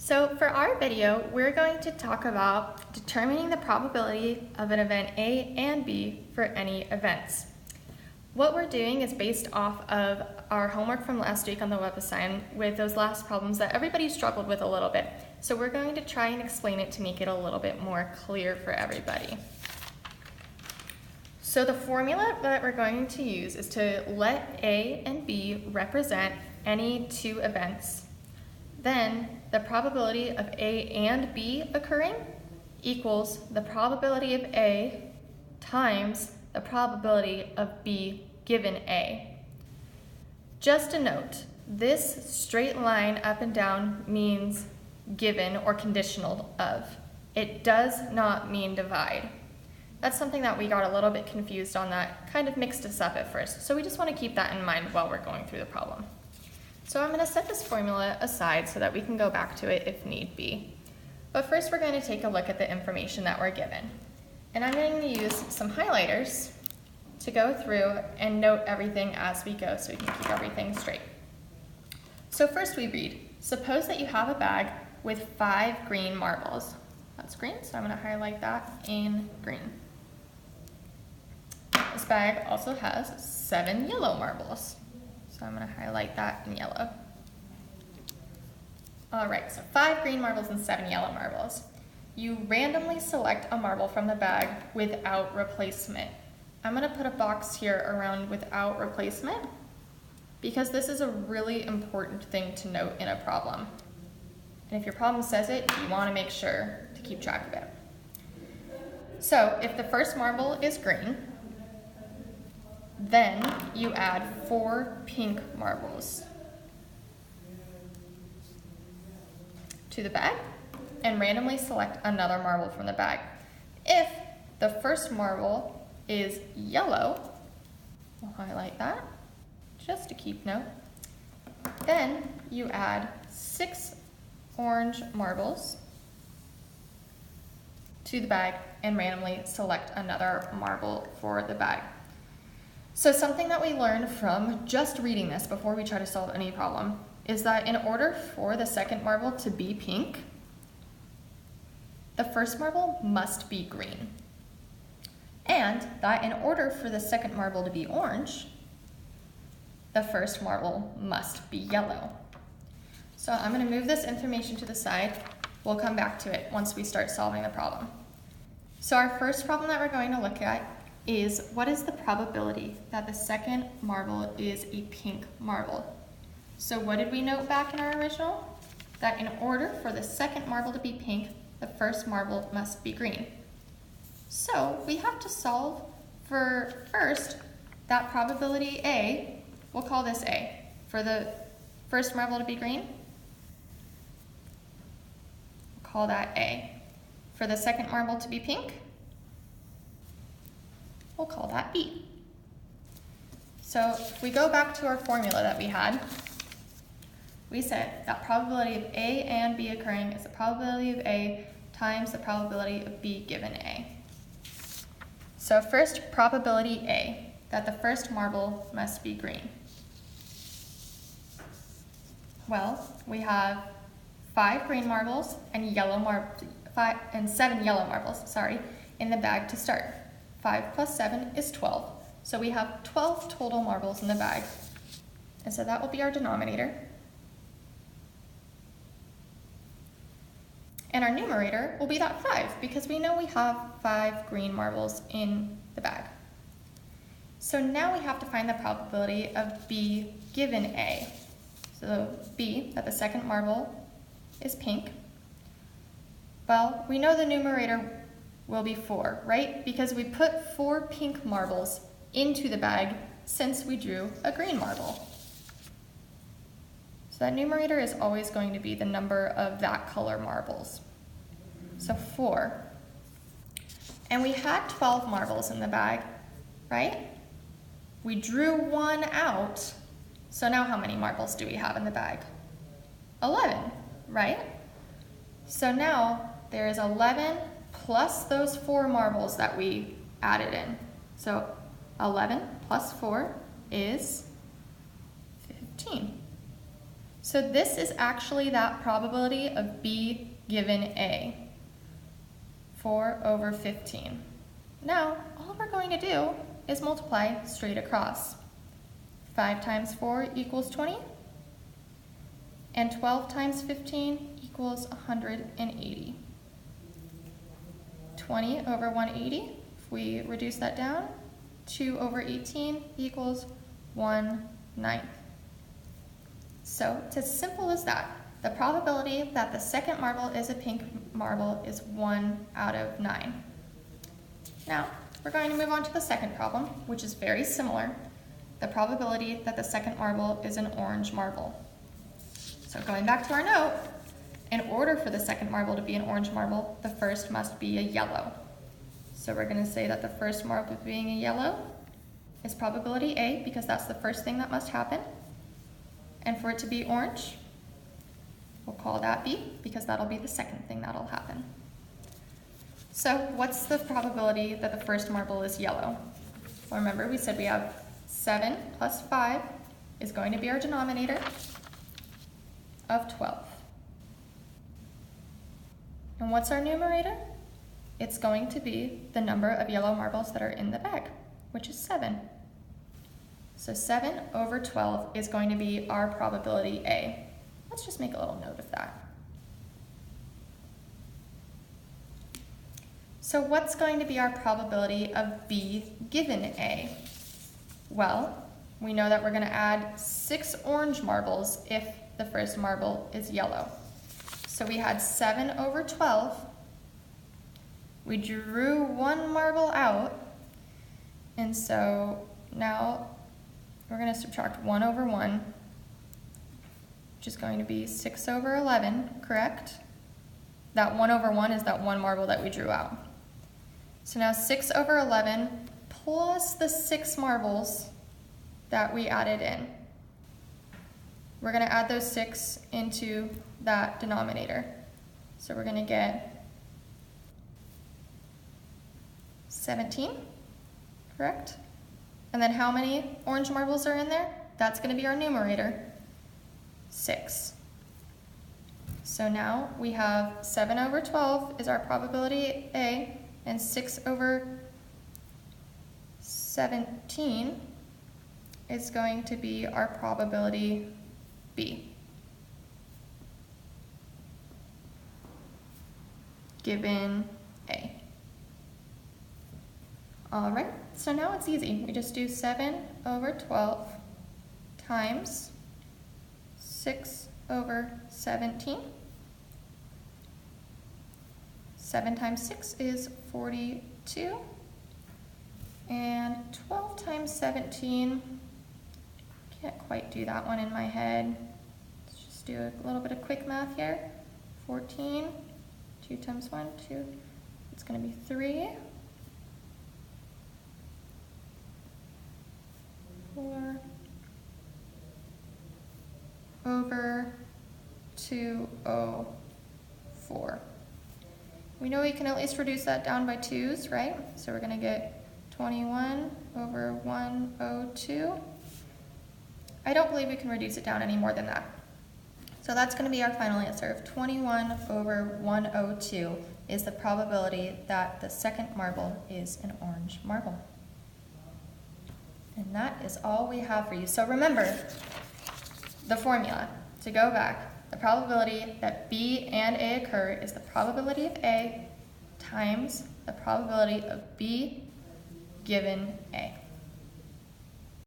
So for our video, we're going to talk about determining the probability of an event A and B for any events. What we're doing is based off of our homework from last week on the web assignment with those last problems that everybody struggled with a little bit. So we're going to try and explain it to make it a little bit more clear for everybody. So the formula that we're going to use is to let A and B represent any two events. Then the probability of A and B occurring equals the probability of A times the probability of B given A. Just a note, this straight line up and down means given or conditional of. It does not mean divide. That's something that we got a little bit confused on, that kind of mixed us up at first. So we just want to keep that in mind while we're going through the problem. So I'm going to set this formula aside so that we can go back to it if need be. But first we're going to take a look at the information that we're given. And I'm going to use some highlighters to go through and note everything as we go so we can keep everything straight. So first we read, suppose that you have a bag with 5 green marbles. That's green, so I'm going to highlight that in green. This bag also has 7 yellow marbles. So I'm going to highlight that in yellow. All right, so 5 green marbles and 7 yellow marbles. You randomly select a marble from the bag without replacement. I'm going to put a box here around without replacement because this is a really important thing to note in a problem. And if your problem says it, you want to make sure to keep track of it. So if the first marble is green, then you add 4 pink marbles to the bag and randomly select another marble from the bag. If the first marble is yellow, we'll highlight that just to keep note, then you add 6 orange marbles to the bag and randomly select another marble for the bag. So something that we learned from just reading this before we try to solve any problem is that in order for the second marble to be pink, the first marble must be green. And that in order for the second marble to be orange, the first marble must be yellow. So I'm going to move this information to the side. We'll come back to it once we start solving the problem. So our first problem that we're going to look at is what is the probability that the second marble is a pink marble? So what did we note back in our original? That in order for the second marble to be pink, the first marble must be green. So we have to solve for first that probability A, we'll call this A. For the first marble to be green, we'll call that A. For the second marble to be pink, we'll call that B. So if we go back to our formula that we had, we said that probability of A and B occurring is the probability of A times the probability of B given A. So first, probability A, that the first marble must be green. Well, we have 5 green marbles and 7 yellow marbles, in the bag to start. 5 plus 7 is 12. So we have 12 total marbles in the bag. And so that will be our denominator. And our numerator will be that 5 because we know we have 5 green marbles in the bag. So now we have to find the probability of B given A. So B, that the second marble is pink. Well, we know the numerator will be 4, right? Because we put 4 pink marbles into the bag since we drew a green marble. So that numerator is always going to be the number of that color marbles. So 4. And we had 12 marbles in the bag, right? We drew 1 out. So now how many marbles do we have in the bag? 11, right? So now there is 11 plus those 4 marbles that we added in. So 11 plus 4 is 15. So this is actually that probability of B given A, 4 over 15. Now, all we're going to do is multiply straight across. 5 times 4 equals 20, and 12 times 15 equals 180. 20 over 180, if we reduce that down, 2 over 18 equals 1/9. So it's as simple as that. The probability that the second marble is a pink marble is 1 out of 9. Now, we're going to move on to the second problem, which is very similar. The probability that the second marble is an orange marble. So going back to our note, in order for the second marble to be an orange marble, the first must be a yellow. So we're going to say that the first marble being a yellow is probability A, because that's the first thing that must happen. And for it to be orange, we'll call that B, because that'll be the second thing that'll happen. So what's the probability that the first marble is yellow? Well, remember we said we have 7 plus 5 is going to be our denominator of 12. And what's our numerator? It's going to be the number of yellow marbles that are in the bag, which is 7. So 7 over 12 is going to be our probability A. Let's just make a little note of that. So what's going to be our probability of B given A? Well, we know that we're going to add 6 orange marbles if the first marble is yellow. So we had 7 over 12. We drew 1 marble out, and so now we're going to subtract 1 over 1, which is going to be 6 over 11, correct? That 1 over 1 is that 1 marble that we drew out. So now 6 over 11 plus the 6 marbles that we added in. We're going to add those 6 into that denominator. So we're going to get 17, correct? And then how many orange marbles are in there? That's going to be our numerator, 6. So now we have 7 over 12 is our probability A, and 6 over 17 is going to be our probability B, given A. All right, so now it's easy. We just do 7 over 12 times 6 over 17. 7 times 6 is 42. And 12 times 17, can't quite do that one in my head. Let's just do a little bit of quick math here. 14, 2 times 1, 2, it's going to be 3. 4 over 204. We know we can at least reduce that down by 2's, right? So we're going to get 21 over 102. I don't believe we can reduce it down any more than that. So that's going to be our final answer of 21 over 102 is the probability that the second marble is an orange marble. And that is all we have for you. So remember the formula. To go back, the probability that B and A occur is the probability of A times the probability of B given A.